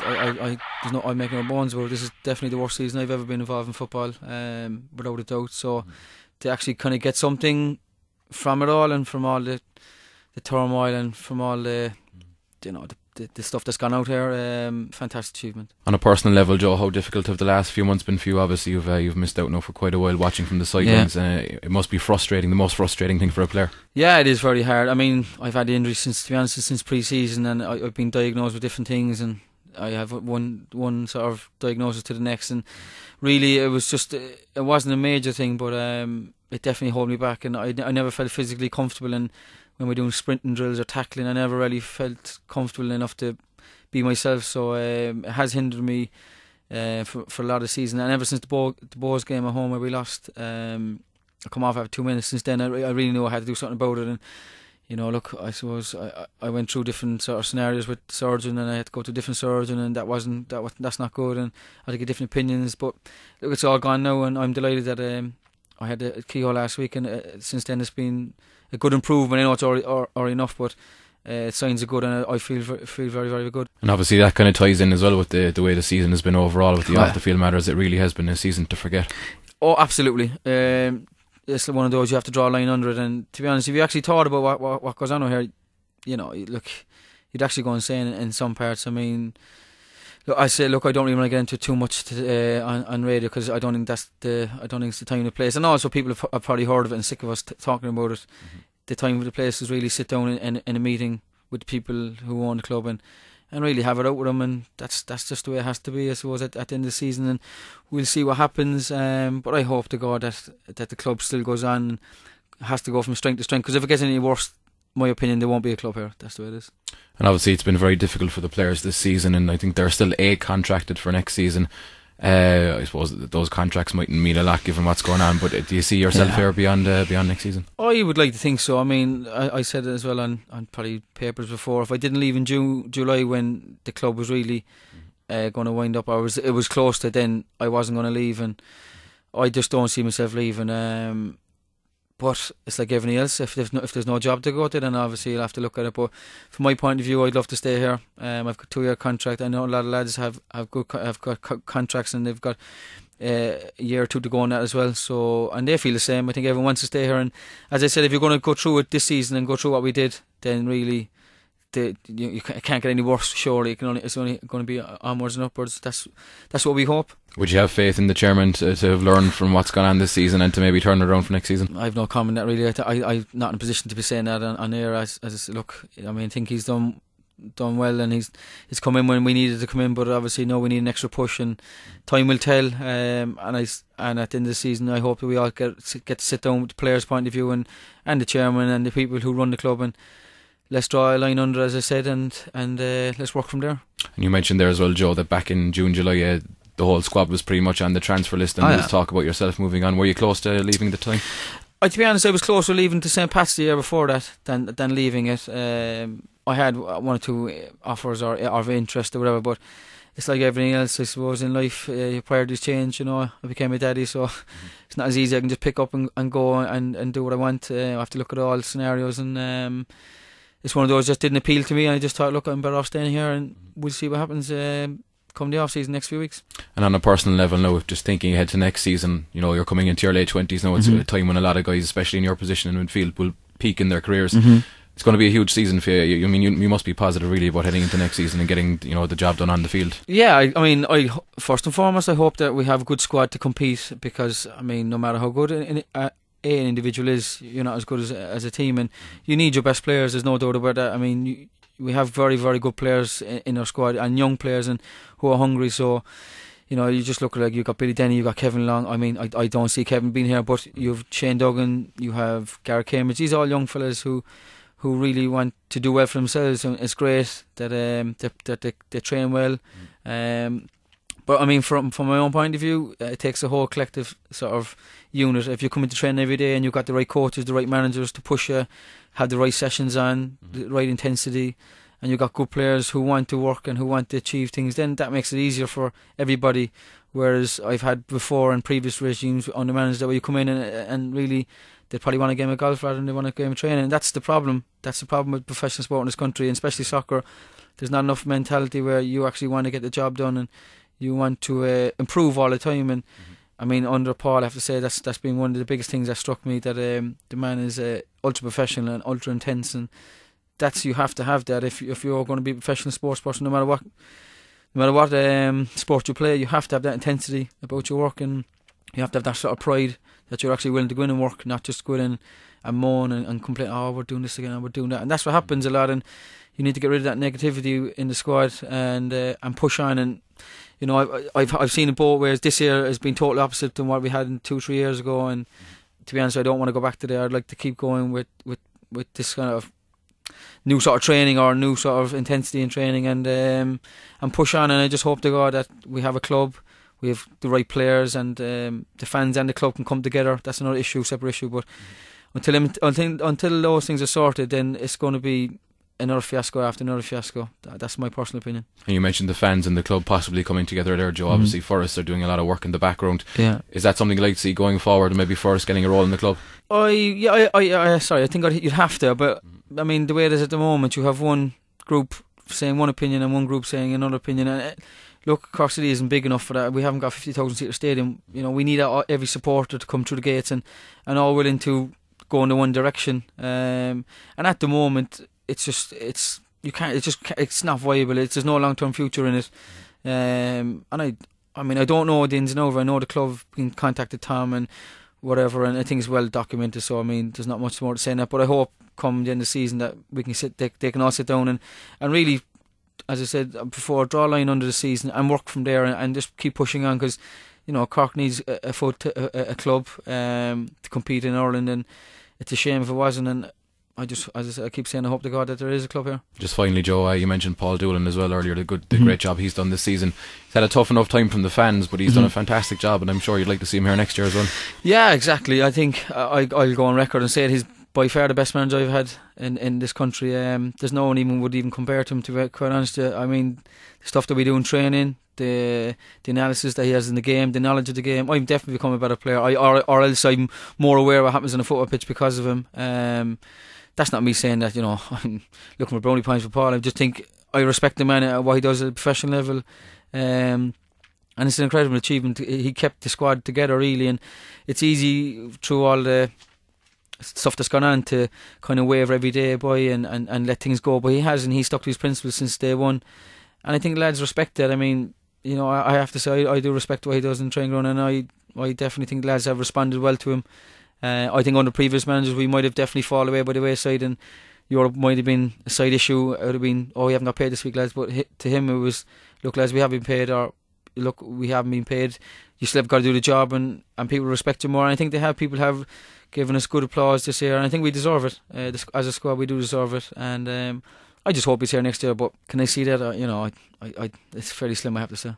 I'm making no bones about it. This is definitely the worst season I've ever been involved in football, without a doubt. So to actually kind of get something from it all, and from all the turmoil, and from all the the stuff that's gone out here, fantastic achievement. On a personal level, Joe, how difficult have the last few months been for you? Obviously you've missed out now for quite a while watching from the sidelines. It must be frustrating, the most frustrating thing for a player. Yeah, it is very hard. I mean, I've had injuries since pre-season, and I've been diagnosed with different things, and I have one sort of diagnosis to the next, and really it wasn't a major thing, but it definitely held me back, and I never felt physically comfortable, and when we're doing sprinting drills or tackling, I never really felt comfortable enough to be myself. So it has hindered me for a lot of the season. And ever since the Bows game at home where we lost, I come off after 2 minutes. Since then, I really knew I had to do something about it. And look, I suppose I went through different sort of scenarios with the surgeon, and I had to go to a different surgeon, and that's not good. And I had to get different opinions. But look, it's all gone now, and I'm delighted that I had a keyhole last week, and since then it's been a good improvement. I know it's already enough, but signs are good, and I feel very, very good. And obviously that kind of ties in as well with the way the season has been overall, with the off the field matters. It really has been a season to forget. Oh, absolutely. It's one of those you have to draw a line under it. And to be honest, if you actually thought about what goes on over here, look, you'd actually go insane in some parts. I mean, I don't really want to get into it too much on radio, because I don't think it's the time and the place. And also people have probably heard of it and sick of us talking about it. Mm-hmm. The time and the place is really sit down in a meeting with the people who own the club and really have it out with them, and that's just the way it has to be, I suppose, at the end of the season. And we'll see what happens. But I hope to God that the club still goes on and has to go from strength to strength, because if it gets any worse, in my opinion, there won't be a club here. That's the way it is. And obviously it's been very difficult for the players this season, and I think they're still contracted for next season. I suppose those contracts mightn't mean a lot given what's going on, but do you see yourself here beyond next season? I would like to think so. I mean, I said it as well on probably papers before. If I didn't leave in July, when the club was really going to wind up, it was close to then I wasn't going to leave, and I just don't see myself leaving. But it's like everything else. If there's no job to go to, then obviously you'll have to look at it. But from my point of view, I'd love to stay here. I've got a 2-year contract. I know a lot of lads have got contracts, and they've got a year or two to go on that as well. So, and they feel the same. I think everyone wants to stay here. And as I said, if you're going to go through it this season and go through what we did, then really you can't get any worse. Surely it's only going to be onwards and upwards. That's what we hope. Would you have faith in the chairman to have learned from what's gone on this season and to maybe turn it around for next season? I have no comment on that really. I'm not in a position to be saying that on air. As look, I mean, I think he's done well, and he's come in when we needed to come in. But obviously, no, we need an extra push, and time will tell. And at the end of the season, I hope that we all get to sit down with the players' point of view and the chairman and the people who run the club, and let's draw a line under, as I said, and let's work from there. And you mentioned there as well, Joe, that back in June, July, the whole squad was pretty much on the transfer list, and let's talk about yourself moving on. Were you close to leaving the time? To be honest, I was closer leaving to St. Pat's the year before that than leaving it. I had one or two offers or of interest or whatever, but it's like everything else, I suppose, in life. Your priorities change. I became a daddy, so it's not as easy. I can just pick up and go and do what I want. I have to look at all scenarios, and it's one of those just didn't appeal to me, and I just thought, look, I'm better off staying here, and we'll see what happens come the off season next few weeks. And on a personal level now, just thinking ahead to next season, you're coming into your late 20s now. It's a time when a lot of guys, especially in your position in midfield, will peak in their careers. It's going to be a huge season for you. I mean, you must be positive really about heading into next season and getting the job done on the field. Yeah, I mean, first and foremost, I hope that we have a good squad to compete, because I mean, no matter how good an individual is, you're not as good as a team, and you need your best players. There's no doubt about that. I mean, we have very, very good players in our squad, and young players and who are hungry. So, you just look at, you got Billy Denny, you got Kevin Long. I mean, I don't see Kevin being here, but you have Shane Duggan, you have Gareth Cambridge. These are all young fellas who really want to do well for themselves, and it's great that they train well. But I mean, from my own point of view, it takes a whole collective sort of unit. If you come into training every day and you've got the right coaches, the right managers to push you, have the right sessions on, the right intensity, and you've got good players who want to work and who want to achieve things, then that makes it easier for everybody. Whereas I've had before in previous regimes under managers that where you come in and really they probably want a game of golf rather than they want a game of training. And that's the problem. That's the problem with professional sport in this country, and especially soccer. there's not enough mentality where you actually want to get the job done and you want to improve all the time. And I mean, under Paul, I have to say that's been one of the biggest things that struck me, that the man is ultra professional and ultra intense, and you have to have that if you're going to be a professional sports person, no matter what sport you play. You have to have that intensity about your work, and you have to have that sort of pride that you're actually willing to go in and work, not just go in and moan and complain, oh, we're doing this again, and we're doing that. And that's what happens a lot, and you need to get rid of that negativity in the squad and push on. And you know, I've seen it both ways. This year has been totally opposite than what we had 2-3 years ago, and to be honest, I don't want to go back to there. I'd like to keep going with this kind of new sort of training or new sort of intensity in training, and push on. And I just hope to God that we have a club, we have the right players, and the fans and the club can come together. That's another issue, separate issue. But until those things are sorted, then it's going to be another fiasco after another fiasco. That's my personal opinion. And you mentioned the fans and the club possibly coming together there, Joe. Obviously Forrest are doing a lot of work in the background. Yeah. Is that something you'd like to see going forward, and maybe Forrest getting a role in the club? I think you'd have to, but I mean, the way it is at the moment, you have one group saying one opinion and one group saying another opinion. And look, Cork City isn't big enough for that. We haven't got 50,000 seater stadium. You know, we need every supporter to come through the gates and all willing to go in the one direction. And at the moment, it's not viable. There's no long term future in it. And I mean, I don't know the ins and outs. I know the club have contacted Tom and whatever, and I think it's well documented. So I mean, there's not much more to say on that. But I hope come the end of the season that we can they can all sit down and really, as I said before, draw a line under the season and work from there and just keep pushing on, because you know, Cork needs a club to compete in Ireland, and it's a shame if it wasn't. And I just, as I said, I keep saying I hope to God that there is a club here. Just finally, Joe, you mentioned Paul Doolan as well earlier, the great job he's done this season. He's had a tough enough time from the fans, but he's done a fantastic job, and I'm sure you'd like to see him here next year as well. Yeah, exactly. I think I'll go on record and say it. He's by far the best manager I've had in this country. There's no one would even compare to him, to be quite honest. I mean, the stuff that we do in training, the analysis that he has in the game, the knowledge of the game. I'm definitely become a better player. Or else I'm more aware of what happens on a football pitch because of him. That's not me saying that, you know, I'm looking for brownie points for Paul. I just think I respect the man at what he does at a professional level. And it's an incredible achievement. He kept the squad together, really, and it's easy through all the stuff that's gone on to kind of waver every day by and let things go. But he has, and he stuck to his principles since day one. And I think the lads respect that. I mean, you know, I have to say I do respect what he does in the training ground, and I definitely think the lads have responded well to him. I think under previous managers we might have definitely fallen away by the wayside, and Europe might have been a side issue. It would have been, oh, we haven't got paid this week, lads. But to him it was, look, lads, we haven't been paid, or look, we haven't been paid. You still have got to do the job, and people respect you more. And I think people have given us good applause this year, and I think we deserve it. As a squad, we do deserve it, and I just hope he's here next year. But can I see that? You know, it's fairly slim, I have to say.